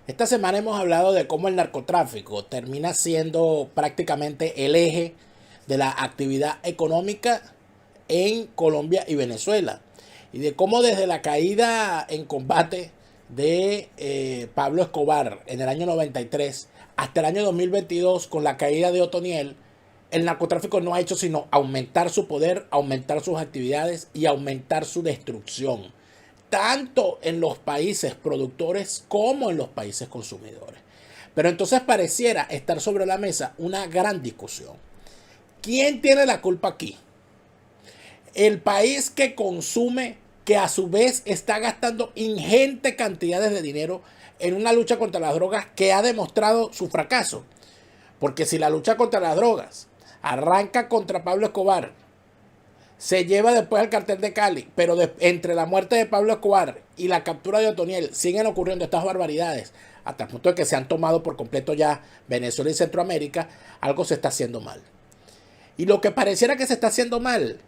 Esta semana hemos hablado de cómo el narcotráfico termina siendo prácticamente el eje de la actividad económica en Colombia y Venezuela. Y de cómo desde la caída en combate de Pablo Escobar en el año 93 hasta el año 2022 con la caída de Otoniel, el narcotráfico no ha hecho sino aumentar su poder, aumentar sus actividades y aumentar su destrucción, tanto en los países productores como en los países consumidores. Pero entonces pareciera estar sobre la mesa una gran discusión. ¿Quién tiene la culpa aquí? El país que consume, que a su vez está gastando ingentes cantidades de dinero en una lucha contra las drogas que ha demostrado su fracaso. Porque si la lucha contra las drogas arranca contra Pablo Escobar, se lleva después al cartel de Cali, pero entre la muerte de Pablo Escobar y la captura de Otoniel siguen ocurriendo estas barbaridades, hasta el punto de que se han tomado por completo ya Venezuela y Centroamérica. Algo se está haciendo mal. Y lo que pareciera que se está haciendo mal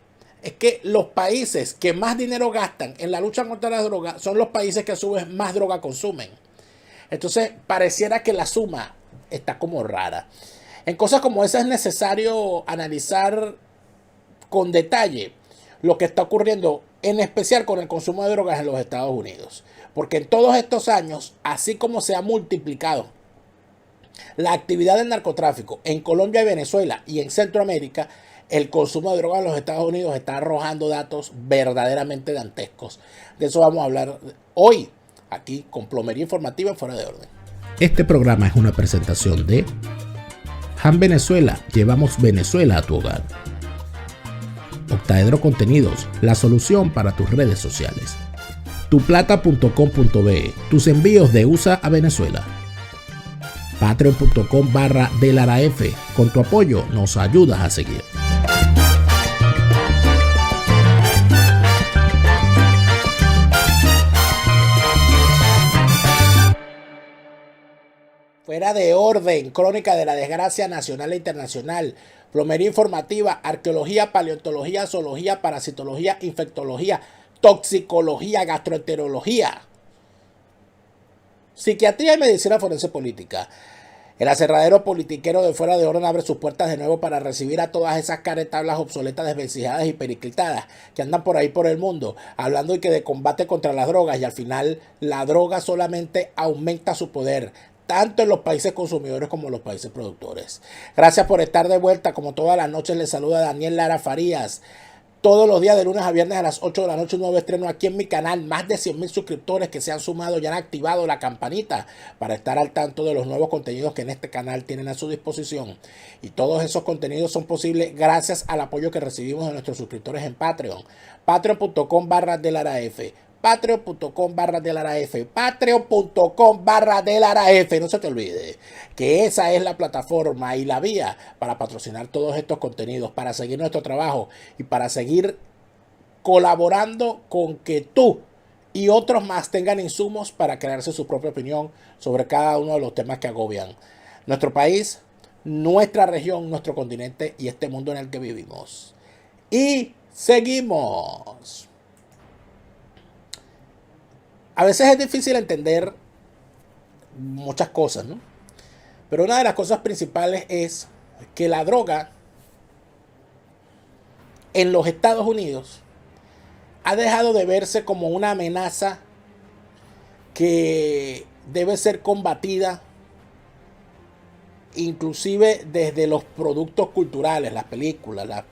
es que los países que más dinero gastan en la lucha contra la droga son los países que a su vez más droga consumen. Entonces pareciera que la suma está como rara. En cosas como esa es necesario analizar con detalle lo que está ocurriendo, en especial con el consumo de drogas en los Estados Unidos. Porque en todos estos años, así como se ha multiplicado la actividad del narcotráfico en Colombia y Venezuela y en Centroamérica, el consumo de drogas en los Estados Unidos está arrojando datos verdaderamente dantescos. De eso vamos a hablar hoy, aquí con Plomería Informativa Fuera de Orden. Este programa es una presentación de Han Venezuela, llevamos Venezuela a tu hogar. Octaedro Contenidos, la solución para tus redes sociales. Tuplata.com.be, tus envíos de USA a Venezuela. Patreon.com/Delaraf, con tu apoyo nos ayudas a seguir. Fuera de Orden, crónica de la desgracia nacional e internacional, plomería informativa, arqueología, paleontología, zoología, parasitología, infectología, toxicología, gastroenterología, psiquiatría y medicina forense política. El aserradero politiquero de Fuera de Orden abre sus puertas de nuevo para recibir a todas esas caretablas obsoletas, desvencijadas y periclitadas que andan por ahí por el mundo hablando y que de combate contra las drogas, y al final la droga solamente aumenta su poder, tanto en los países consumidores como en los países productores. Gracias por estar de vuelta. Como todas las noches les saluda Daniel Lara Farías. Todos los días de lunes a viernes a las 8 de la noche un nuevo estreno aquí en mi canal. Más de 100,000 suscriptores que se han sumado y han activado la campanita para estar al tanto de los nuevos contenidos que en este canal tienen a su disposición. Y todos esos contenidos son posibles gracias al apoyo que recibimos de nuestros suscriptores en Patreon. Patreon.com/Delaraf. Patreon.com/Delaraf. Patreon.com/Delaraf. No se te olvide que esa es la plataforma y la vía para patrocinar todos estos contenidos, para seguir nuestro trabajo y para seguir colaborando con que tú y otros más tengan insumos para crearse su propia opinión sobre cada uno de los temas que agobian nuestro país, nuestra región, nuestro continente y este mundo en el que vivimos. Y seguimos. A veces es difícil entender muchas cosas, ¿no? Pero una de las cosas principales es que la droga en los Estados Unidos ha dejado de verse como una amenaza que debe ser combatida inclusive desde los productos culturales, las películas,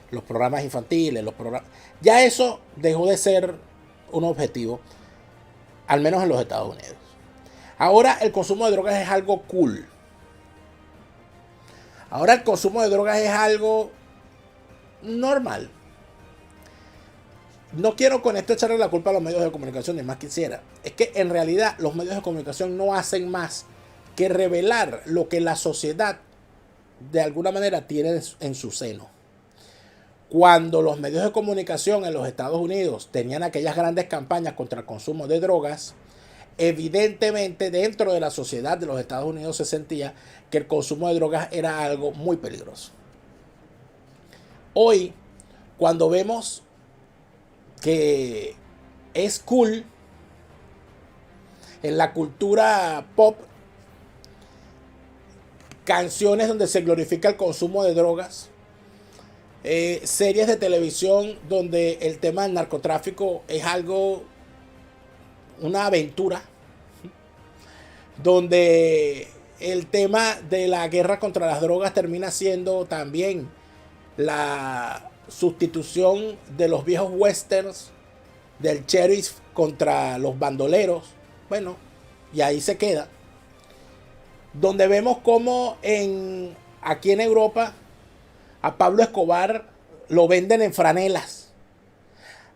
los programas infantiles, ya eso dejó de ser un objetivo, al menos en los Estados Unidos. Ahora el consumo de drogas es algo cool. Ahora el consumo de drogas es algo normal. No quiero con esto echarle la culpa a los medios de comunicación, ni más quisiera. Es que en realidad los medios de comunicación no hacen más que revelar lo que la sociedad de alguna manera tiene en su seno. Cuando los medios de comunicación en los Estados Unidos tenían aquellas grandes campañas contra el consumo de drogas, evidentemente dentro de la sociedad de los Estados Unidos se sentía que el consumo de drogas era algo muy peligroso. Hoy, cuando vemos que es cool, en la cultura pop canciones donde se glorifica el consumo de drogas, series de televisión donde el tema del narcotráfico es algo, una aventura, donde el tema de la guerra contra las drogas termina siendo también la sustitución de los viejos westerns del sheriff contra los bandoleros. Bueno, y ahí se queda. Donde vemos como aquí en Europa a Pablo Escobar lo venden en franelas.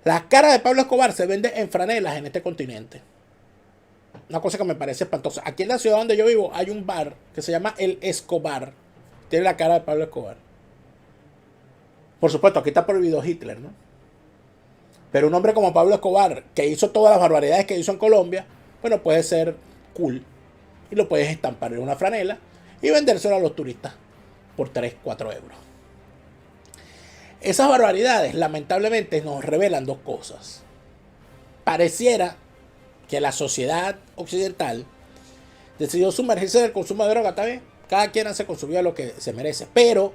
La cara de Pablo Escobar se vende en franelas en este continente. Una cosa que me parece espantosa. Aquí en la ciudad donde yo vivo hay un bar que se llama El Escobar. Tiene la cara de Pablo Escobar. Por supuesto, aquí está prohibido Hitler, ¿no? Pero un hombre como Pablo Escobar, que hizo todas las barbaridades que hizo en Colombia, bueno, puede ser cool. Y lo puedes estampar en una franela y vendérselo a los turistas por 3, 4 euros. Esas barbaridades, lamentablemente, nos revelan dos cosas. Pareciera que la sociedad occidental decidió sumergirse en el consumo de droga. ¿Está bien? Cada quien hace con su vida lo que se merece. Pero,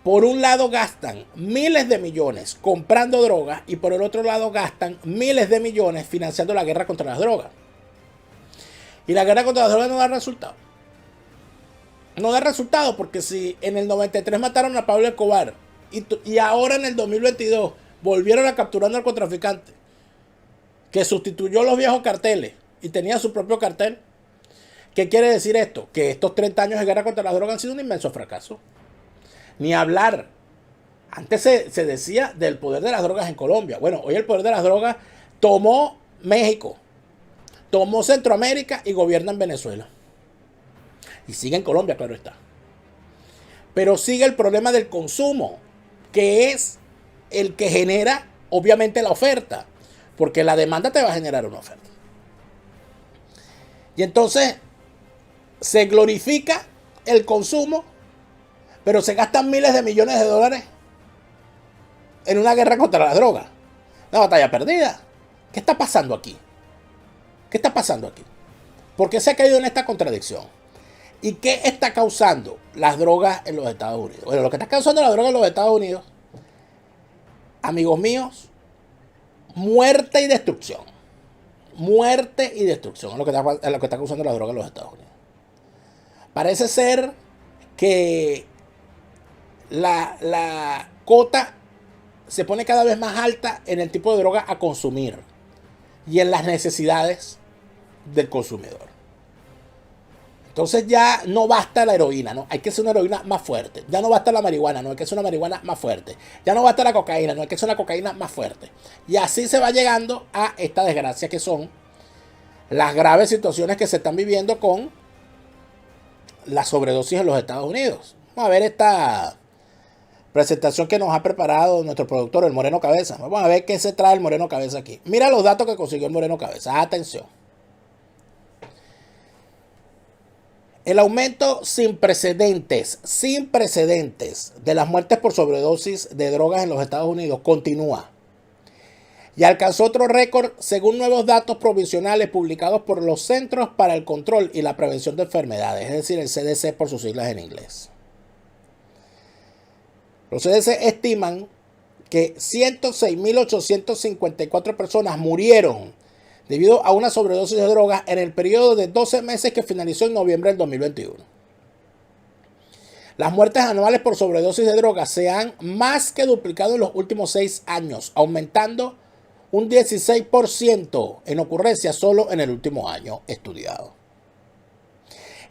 por un lado gastan miles de millones comprando drogas y por el otro lado gastan miles de millones financiando la guerra contra las drogas. Y la guerra contra las drogas no da resultado. No da resultado porque si en el 93 mataron a Pablo Escobar y ahora en el 2022 volvieron a capturar narcotraficantes que sustituyó los viejos carteles y tenía su propio cartel. ¿Qué quiere decir esto? Que estos 30 años de guerra contra las drogas han sido un inmenso fracaso. Ni hablar. Antes se decía del poder de las drogas en Colombia. Bueno, hoy el poder de las drogas tomó México, tomó Centroamérica y gobierna en Venezuela. Y sigue en Colombia, claro está. Pero sigue el problema del consumo, que es el que genera, obviamente, la oferta. Porque la demanda te va a generar una oferta. Y entonces se glorifica el consumo, pero se gastan miles de millones de dólares en una guerra contra la droga. Una batalla perdida. ¿Qué está pasando aquí? ¿Qué está pasando aquí? ¿Por qué se ha caído en esta contradicción? ¿Y qué está causando las drogas en los Estados Unidos? Bueno, lo que está causando las drogas en los Estados Unidos, amigos míos, muerte y destrucción. Muerte y destrucción es lo que está causando la droga en los Estados Unidos. Parece ser que la cota se pone cada vez más alta en el tipo de droga a consumir y en las necesidades del consumidor. Entonces ya no basta la heroína, ¿no? Hay que hacer una heroína más fuerte. Ya no basta la marihuana, no hay que hacer una marihuana más fuerte. Ya no basta la cocaína, no hay que hacer una cocaína más fuerte. Y así se va llegando a esta desgracia que son las graves situaciones que se están viviendo con la sobredosis en los Estados Unidos. Vamos a ver esta presentación que nos ha preparado nuestro productor, el Moreno Cabeza. Vamos a ver qué se trae el Moreno Cabeza aquí. Mira los datos que consiguió el Moreno Cabeza. Atención. El aumento sin precedentes de las muertes por sobredosis de drogas en los Estados Unidos continúa. Y alcanzó otro récord según nuevos datos provisionales publicados por los Centros para el Control y la Prevención de Enfermedades, es decir, el CDC por sus siglas en inglés. Los CDC estiman que 106.854 personas murieron debido a una sobredosis de drogas en el periodo de 12 meses que finalizó en noviembre del 2021. Las muertes anuales por sobredosis de drogas se han más que duplicado en los últimos 6 años, aumentando un 16% en ocurrencias solo en el último año estudiado.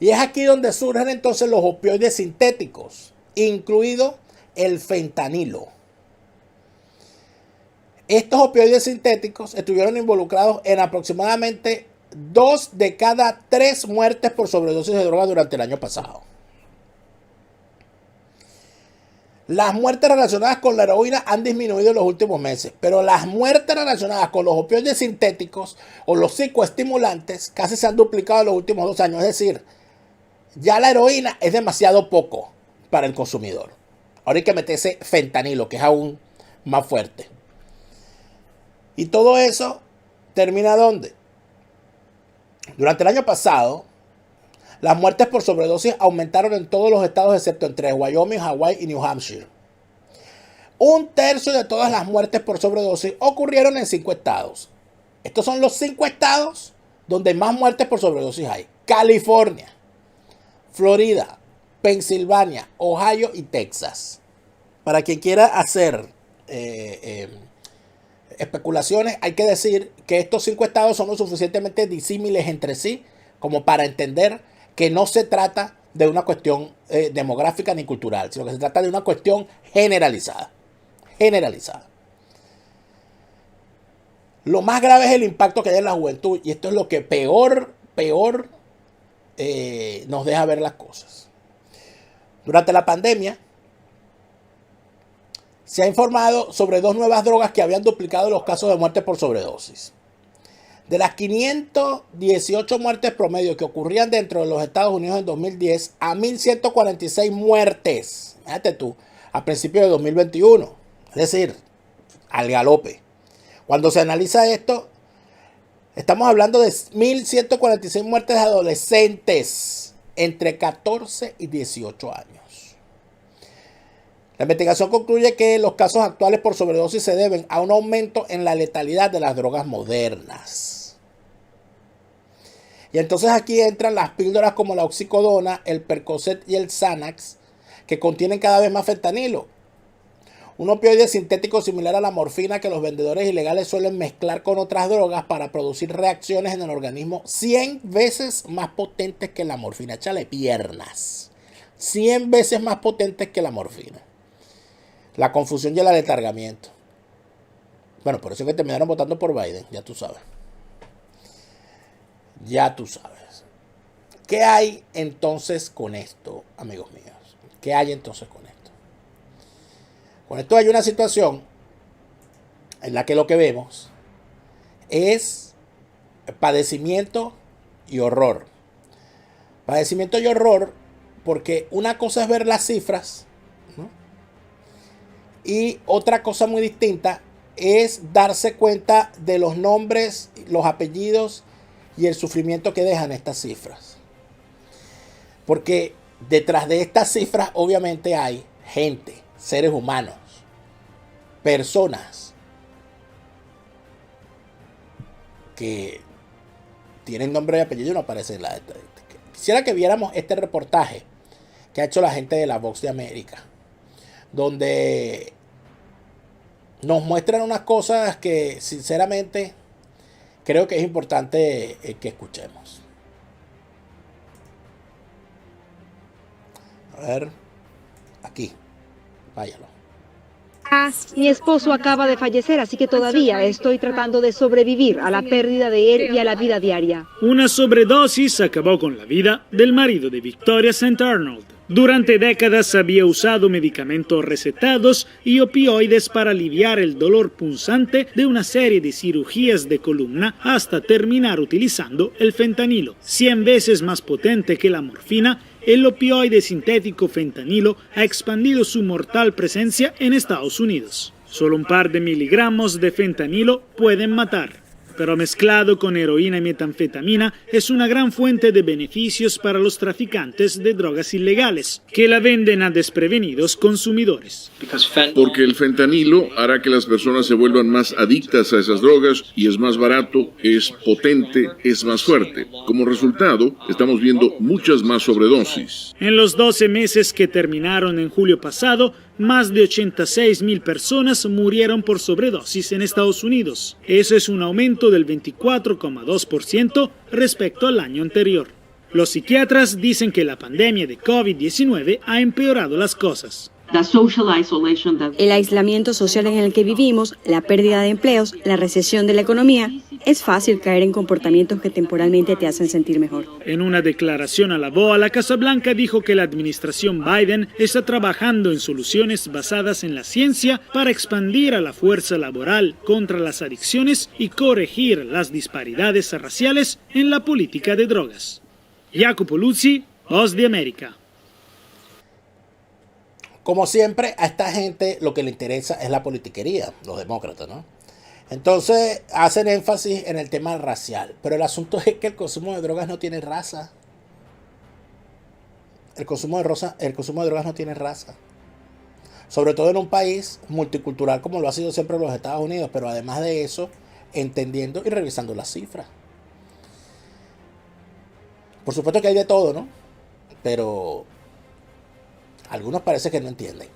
Y es aquí donde surgen entonces los opioides sintéticos, incluido el fentanilo. Estos opioides sintéticos estuvieron involucrados en aproximadamente 2 de cada 3 muertes por sobredosis de droga durante el año pasado. Las muertes relacionadas con la heroína han disminuido en los últimos meses, pero las muertes relacionadas con los opioides sintéticos o los psicoestimulantes casi se han duplicado en los últimos 2 años. Es decir, ya la heroína es demasiado poco para el consumidor. Ahora hay que meterse fentanilo, que es aún más fuerte. Y todo eso termina ¿dónde? Durante el año pasado, las muertes por sobredosis aumentaron en todos los estados excepto entre Wyoming, Hawái y New Hampshire. Un tercio de todas las muertes por sobredosis ocurrieron en 5 estados. Estos son los 5 estados donde más muertes por sobredosis hay: California, Florida, Pensilvania, Ohio y Texas. Para quien quiera hacer especulaciones, hay que decir que estos 5 estados son lo suficientemente disímiles entre sí como para entender que no se trata de una cuestión demográfica ni cultural, sino que se trata de una cuestión generalizada. Lo más grave es el impacto que hay en la juventud, y esto es lo que peor nos deja ver las cosas. Durante la pandemia se ha informado sobre 2 nuevas drogas que habían duplicado los casos de muerte por sobredosis. De las 518 muertes promedio que ocurrían dentro de los Estados Unidos en 2010 a 1.146 muertes, fíjate tú, a principios de 2021. Es decir, al galope. Cuando se analiza esto, estamos hablando de 1.146 muertes de adolescentes entre 14 y 18 años. La investigación concluye que los casos actuales por sobredosis se deben a un aumento en la letalidad de las drogas modernas. Y entonces aquí entran las píldoras como la oxicodona, el Percocet y el Xanax, que contienen cada vez más fentanilo. Un opioide sintético similar a la morfina que los vendedores ilegales suelen mezclar con otras drogas para producir reacciones en el organismo 100 veces más potentes que la morfina. Échale piernas. 100 veces más potentes que la morfina. La confusión y el aletargamiento. Bueno, por eso es que terminaron votando por Biden, ya tú sabes. Ya tú sabes. ¿Qué hay entonces con esto, amigos míos? ¿Qué hay entonces con esto? Con esto hay una situación en la que lo que vemos es padecimiento y horror. Padecimiento y horror porque una cosa es ver las cifras, ¿no? Y otra cosa muy distinta es darse cuenta de los nombres, los apellidos y el sufrimiento que dejan estas cifras. Porque detrás de estas cifras obviamente hay gente, seres humanos, personas que tienen nombre y apellido y no aparecen en la estadística. Quisiera que viéramos este reportaje que ha hecho la gente de la Vox de América, donde nos muestran unas cosas que sinceramente creo que es importante que escuchemos. A ver, aquí, váyalo. Mi esposo acaba de fallecer, así que todavía estoy tratando de sobrevivir a la pérdida de él y a la vida diaria. Una sobredosis acabó con la vida del marido de Victoria St. Arnold. Durante décadas había usado medicamentos recetados y opioides para aliviar el dolor punzante de una serie de cirugías de columna hasta terminar utilizando el fentanilo. 100 veces más potente que la morfina, el opioide sintético fentanilo ha expandido su mortal presencia en Estados Unidos. Solo un par de miligramos de fentanilo pueden matar, pero mezclado con heroína y metanfetamina es una gran fuente de beneficios para los traficantes de drogas ilegales, que la venden a desprevenidos consumidores. Porque el fentanilo hará que las personas se vuelvan más adictas a esas drogas y es más barato, es potente, es más fuerte. Como resultado, estamos viendo muchas más sobredosis. En los 12 meses que terminaron en julio pasado, más de 86,000 personas murieron por sobredosis en Estados Unidos. Eso es un aumento del 24,2% respecto al año anterior. Los psiquiatras dicen que la pandemia de COVID-19 ha empeorado las cosas. El aislamiento social en el que vivimos, la pérdida de empleos, la recesión de la economía, es fácil caer en comportamientos que temporalmente te hacen sentir mejor. En una declaración a la VOA, la Casa Blanca dijo que la administración Biden está trabajando en soluciones basadas en la ciencia para expandir a la fuerza laboral contra las adicciones y corregir las disparidades raciales en la política de drogas. Jacopo Luzzi, Voz de América. Como siempre, a esta gente lo que le interesa es la politiquería, los demócratas, ¿no? Entonces hacen énfasis en el tema racial, pero el asunto es que el consumo de drogas no tiene raza. El consumo de drogas no tiene raza. Sobre todo en un país multicultural como lo ha sido siempre los Estados Unidos, pero además de eso, entendiendo y revisando las cifras. Por supuesto que hay de todo, ¿no? Pero algunos parece que no entienden.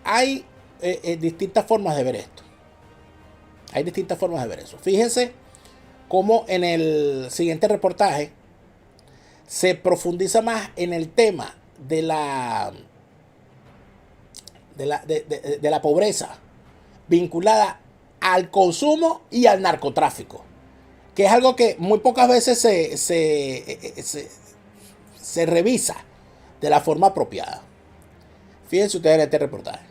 Hay distintas formas de ver esto. Hay distintas formas de ver eso. Fíjense cómo en el siguiente reportaje se profundiza más en el tema de la pobreza vinculada al consumo y al narcotráfico, que es algo que muy pocas veces se revisa de la forma apropiada. Fíjense ustedes en este reportaje.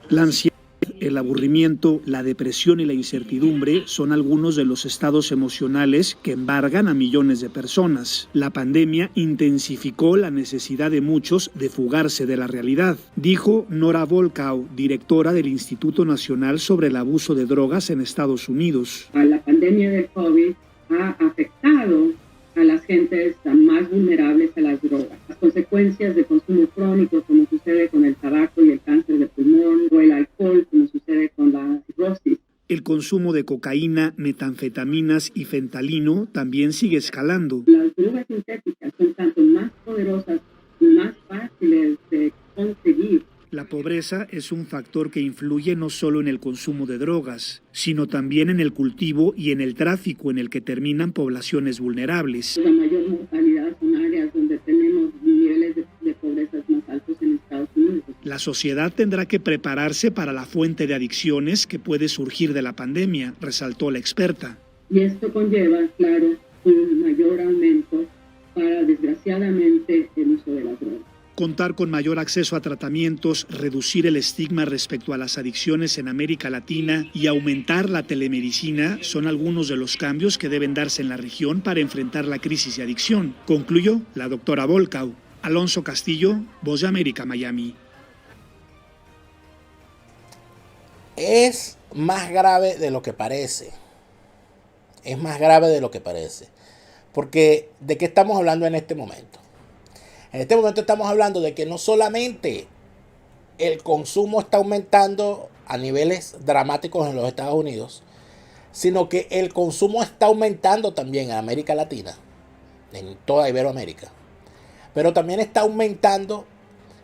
La ansiedad, el aburrimiento, la depresión y la incertidumbre son algunos de los estados emocionales que embargan a millones de personas. La pandemia intensificó la necesidad de muchos de fugarse de la realidad, dijo Nora Volkow, directora del Instituto Nacional sobre el Abuso de Drogas en Estados Unidos. La pandemia del COVID ha afectado a las gentes más vulnerables a las drogas. Las consecuencias de consumo crónico, como sucede con el tabaco y el cáncer de pulmón, o el alcohol, como sucede con la cirrosis. El consumo de cocaína, metanfetaminas y fentanilo también sigue escalando. Las drogas sintéticas son tanto más poderosas y más fáciles de conseguir. La pobreza es un factor que influye no solo en el consumo de drogas, sino también en el cultivo y en el tráfico en el que terminan poblaciones vulnerables. La mayor mortalidad son áreas donde tenemos niveles de pobreza más altos en Estados Unidos. La sociedad tendrá que prepararse para la fuente de adicciones que puede surgir de la pandemia, resaltó la experta. Y esto conlleva, claro, un mayor aumento para, desgraciadamente, el uso de las drogas. Contar con mayor acceso a tratamientos, reducir el estigma respecto a las adicciones en América Latina y aumentar la telemedicina son algunos de los cambios que deben darse en la región para enfrentar la crisis de adicción, concluyó la doctora Volkow. Alonso Castillo, Voz de América, Miami. Es más grave de lo que parece. Es más grave de lo que parece. Porque, ¿de qué estamos hablando en este momento? En este momento estamos hablando de que no solamente el consumo está aumentando a niveles dramáticos en los Estados Unidos, sino que el consumo está aumentando también en América Latina, en toda Iberoamérica. Pero también está aumentando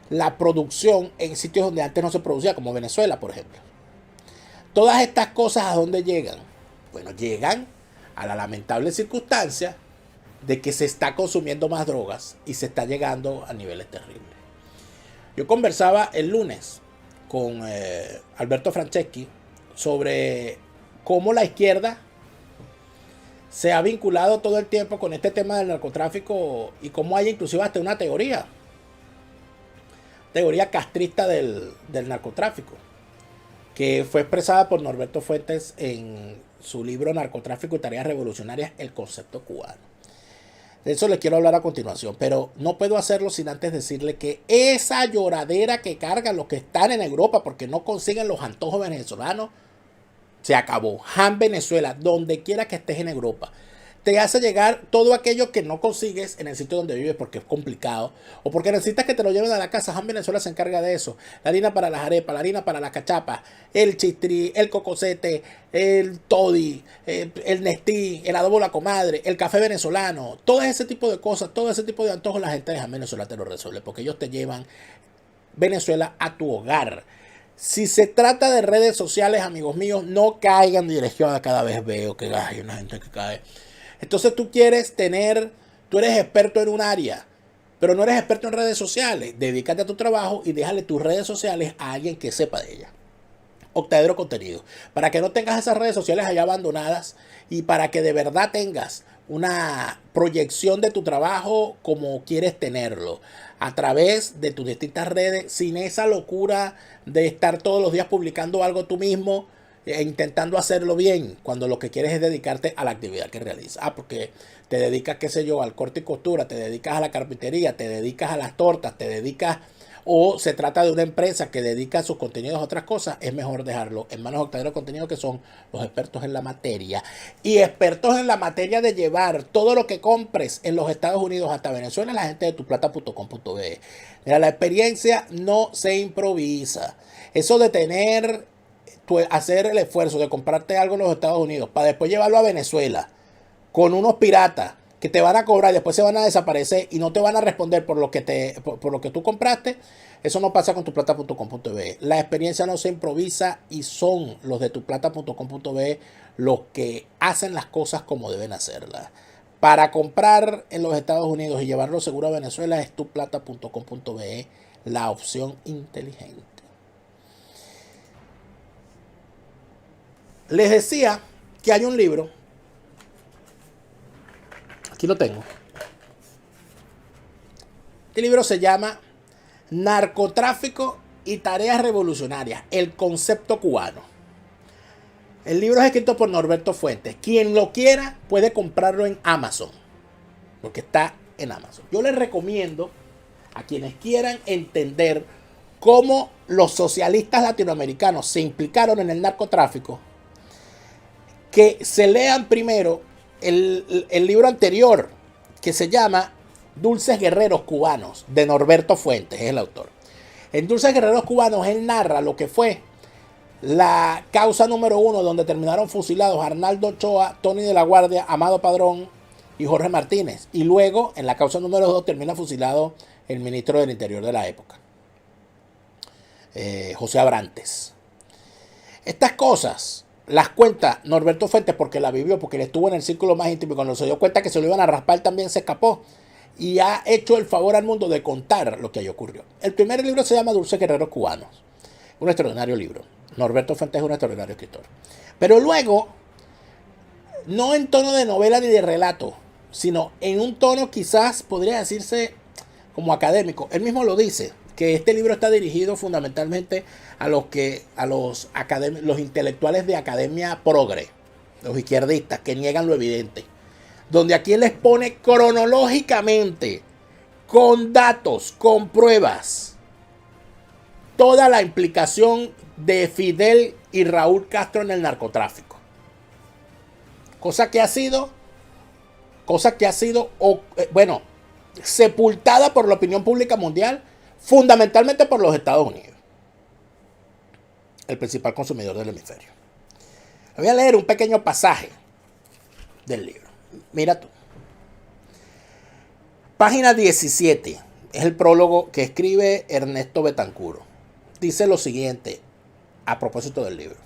la producción en sitios donde antes no se producía, como Venezuela, por ejemplo. Todas estas cosas, ¿a dónde llegan? Bueno, llegan a la lamentable circunstancia de que se está consumiendo más drogas y se está llegando a niveles terribles. Yo conversaba el lunes con Alberto Franceschi sobre cómo la izquierda se ha vinculado todo el tiempo con este tema del narcotráfico y cómo hay inclusive hasta una teoría castrista del narcotráfico, que fue expresada por Norberto Fuentes en su libro Narcotráfico y Tareas Revolucionarias, el concepto cubano. De eso les quiero hablar a continuación, pero no puedo hacerlo sin antes decirle que esa lloradera que cargan los que están en Europa porque no consiguen los antojos venezolanos, se acabó. Han Venezuela, donde quiera que estés en Europa, te hace llegar todo aquello que no consigues en el sitio donde vives porque es complicado o porque necesitas que te lo lleven a la casa. Han Venezuela se encarga de eso. La harina para las arepas, la harina para las cachapas, el chistrí, el cocosete, el toddy, el nestí, el adobo la comadre, el café venezolano, todo ese tipo de cosas, todo ese tipo de antojos, la gente de Han Venezuela te lo resuelve porque ellos te llevan Venezuela a tu hogar. Si se trata de redes sociales, amigos míos, no caigan de dirección. Cada vez veo que hay una gente que cae. Entonces tú eres experto en un área, pero no eres experto en redes sociales. Dedícate a tu trabajo y déjale tus redes sociales a alguien que sepa de ellas. Octavio Contenido, para que no tengas esas redes sociales allá abandonadas y para que de verdad tengas una proyección de tu trabajo como quieres tenerlo, a través de tus distintas redes, sin esa locura de estar todos los días publicando algo tú mismo e intentando hacerlo bien, cuando lo que quieres es dedicarte a la actividad que realizas. Porque te dedicas, qué sé yo, al corte y costura, te dedicas a la carpintería, te dedicas a las tortas, te dedicas o se trata de una empresa que dedica sus contenidos a otras cosas, es mejor dejarlo en manos de octaveros de contenido, que son los expertos en la materia. Y expertos en la materia de llevar todo lo que compres en los Estados Unidos hasta Venezuela, la gente de tuplata.com.be. Mira, la experiencia no se improvisa. Eso de hacer el esfuerzo de comprarte algo en los Estados Unidos para después llevarlo a Venezuela con unos piratas que te van a cobrar y después se van a desaparecer y no te van a responder por lo que tú compraste, eso no pasa con tuplata.com.be. La experiencia no se improvisa y son los de tuplata.com.be los que hacen las cosas como deben hacerlas. Para comprar en los Estados Unidos y llevarlo seguro a Venezuela es tuplata.com.be la opción inteligente. Les decía que hay un libro. Aquí lo tengo. Este libro se llama Narcotráfico y tareas revolucionarias, el concepto cubano. El libro es escrito por Norberto Fuentes. Quien lo quiera puede comprarlo en Amazon, porque está en Amazon. Yo les recomiendo a quienes quieran entender cómo los socialistas latinoamericanos se implicaron en el narcotráfico, que se lean primero el libro anterior, que se llama Dulces Guerreros Cubanos, de Norberto Fuentes, es el autor. En Dulces Guerreros Cubanos él narra lo que fue la causa número 1, donde terminaron fusilados Arnaldo Ochoa, Tony de la Guardia, Amado Padrón y Jorge Martínez. Y luego, en la causa número 2, termina fusilado el ministro del Interior de la época, José Abrantes. Estas cosas las cuenta Norberto Fuentes porque la vivió, porque él estuvo en el círculo más íntimo y cuando se dio cuenta que se lo iban a raspar también se escapó y ha hecho el favor al mundo de contar lo que ahí ocurrió. El primer libro se llama Dulces Guerreros Cubanos, un extraordinario libro. Norberto Fuentes es un extraordinario escritor. Pero luego, no en tono de novela ni de relato, sino en un tono quizás podría decirse como académico. Él mismo lo dice, que este libro está dirigido fundamentalmente a los intelectuales de academia progre, los izquierdistas que niegan lo evidente, donde aquí él les pone cronológicamente, con datos, con pruebas, toda la implicación de Fidel y Raúl Castro en el narcotráfico, cosa que ha sido sepultada por la opinión pública mundial, fundamentalmente por los Estados Unidos, el principal consumidor del hemisferio. Voy a leer un pequeño pasaje del libro. Mira tú. Página 17. Es el prólogo que escribe Ernesto Betancuro. Dice lo siguiente a propósito del libro.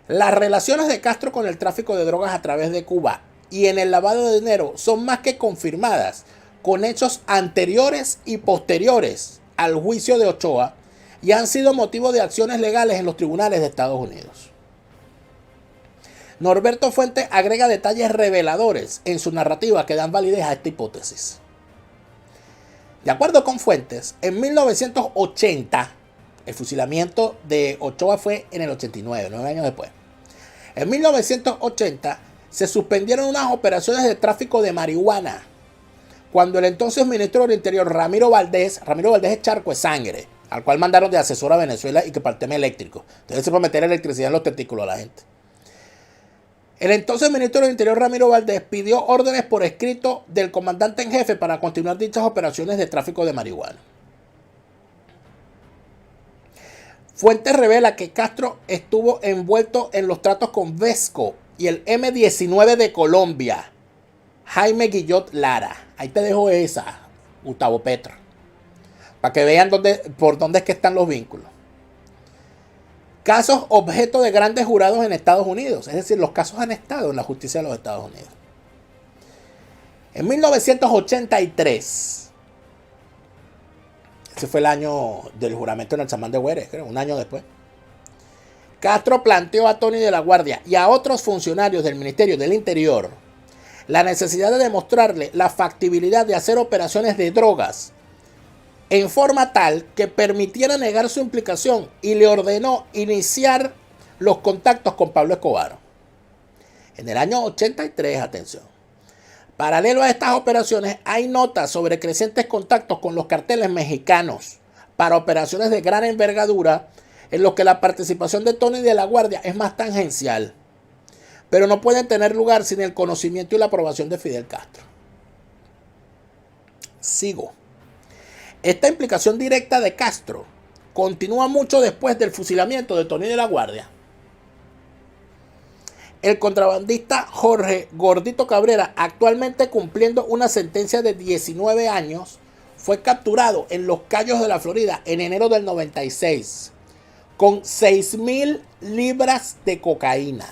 Las relaciones de Castro con el tráfico de drogas a través de Cuba y en el lavado de dinero son más que confirmadas con hechos anteriores y posteriores al juicio de Ochoa y han sido motivo de acciones legales en los tribunales de Estados Unidos. Norberto Fuentes agrega detalles reveladores en su narrativa que dan validez a esta hipótesis. De acuerdo con Fuentes, en 1980, el fusilamiento de Ochoa fue en el 89, 9 años después. En 1980 se suspendieron unas operaciones de tráfico de marihuana cuando el entonces ministro del Interior, Ramiro Valdés es charco de sangre, al cual mandaron de asesor a Venezuela y que para el tema eléctrico. Entonces se puede meter electricidad en los testículos a la gente. El entonces ministro del Interior, Ramiro Valdés, pidió órdenes por escrito del comandante en jefe para continuar dichas operaciones de tráfico de marihuana. Fuentes revela que Castro estuvo envuelto en los tratos con Vesco y el M-19 de Colombia, Jaime Guillot Lara. Ahí te dejo esa, Gustavo Petro, para que vean por dónde es que están los vínculos. Casos objeto de grandes jurados en Estados Unidos. Es decir, los casos han estado en la justicia de los Estados Unidos. En 1983, ese fue el año del juramento en el Samán de Güeres, creo, un año después, Castro planteó a Tony de la Guardia y a otros funcionarios del Ministerio del Interior la necesidad de demostrarle la factibilidad de hacer operaciones de drogas en forma tal que permitiera negar su implicación y le ordenó iniciar los contactos con Pablo Escobar. En el año 83, atención, paralelo a estas operaciones hay notas sobre crecientes contactos con los carteles mexicanos para operaciones de gran envergadura en los que la participación de Tony de la Guardia es más tangencial, pero no pueden tener lugar sin el conocimiento y la aprobación de Fidel Castro. Sigo. Esta implicación directa de Castro continúa mucho después del fusilamiento de Tony de la Guardia. El contrabandista Jorge Gordito Cabrera, actualmente cumpliendo una sentencia de 19 años, fue capturado en Los Cayos de la Florida en enero del 96 con 6.000 libras de cocaína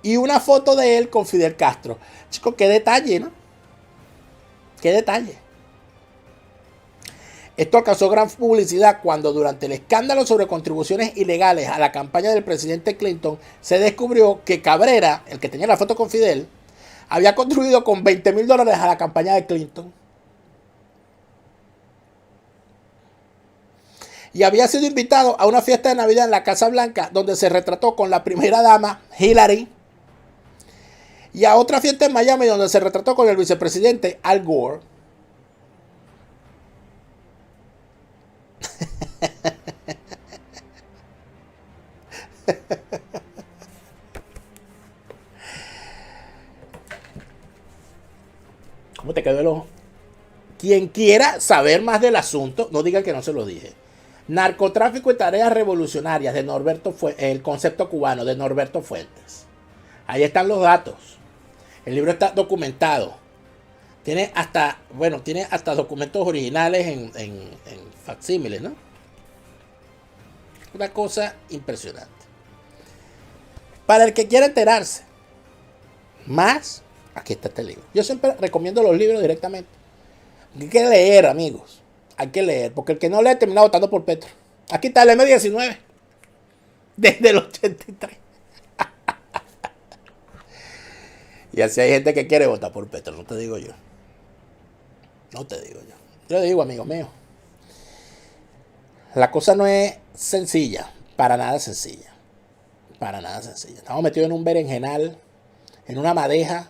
y una foto de él con Fidel Castro. Chicos, qué detalle, ¿no? Qué detalle. Esto alcanzó gran publicidad cuando durante el escándalo sobre contribuciones ilegales a la campaña del presidente Clinton se descubrió que Cabrera, el que tenía la foto con Fidel, había contribuido con $20,000 a la campaña de Clinton. Y había sido invitado a una fiesta de Navidad en la Casa Blanca donde se retrató con la primera dama, Hillary, y a otra fiesta en Miami donde se retrató con el vicepresidente Al Gore. ¿Cómo te quedó el ojo? Quien quiera saber más del asunto, no diga que no se lo dije. Narcotráfico y tareas revolucionarias de Norberto Fuentes, el concepto cubano de Norberto Fuentes. Ahí están los datos. El libro está documentado. Tiene hasta documentos originales en facsímiles, ¿no? Una cosa impresionante. Para el que quiera enterarse más, aquí está este libro. Yo siempre recomiendo los libros directamente. Hay que leer, amigos. Hay que leer, porque el que no lee termina votando por Petro. Aquí está el M19. Desde el 83. Y así hay gente que quiere votar por Petro, no te digo yo. No te digo yo. Yo le digo, amigo mío. La cosa no es sencilla, para nada sencilla. Para nada sencilla. Estamos metidos en un berenjenal, en una madeja,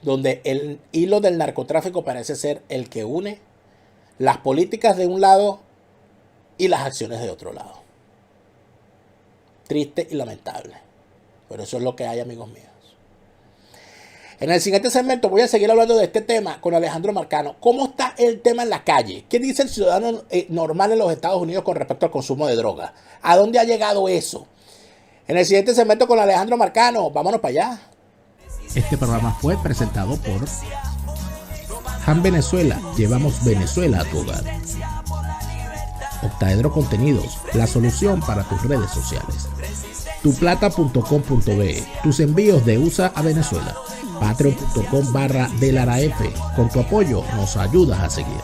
donde el hilo del narcotráfico parece ser el que une las políticas de un lado y las acciones de otro lado. Triste y lamentable. Pero eso es lo que hay, amigos míos. En el siguiente segmento voy a seguir hablando de este tema con Alejandro Marcano. ¿Cómo está el tema en la calle? ¿Qué dice el ciudadano normal en los Estados Unidos con respecto al consumo de drogas? ¿A dónde ha llegado eso? En el siguiente segmento con Alejandro Marcano. Vámonos para allá. Este programa fue presentado por Han Venezuela. Llevamos Venezuela a tu hogar. Octaedro Contenidos, la solución para tus redes sociales. Tuplata.com.be, tus envíos de USA a Venezuela. Patreon.com/DelaraF. Con tu apoyo nos ayudas a seguir.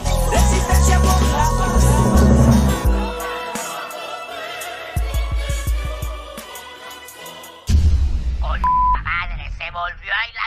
Madre, se volvió a ir la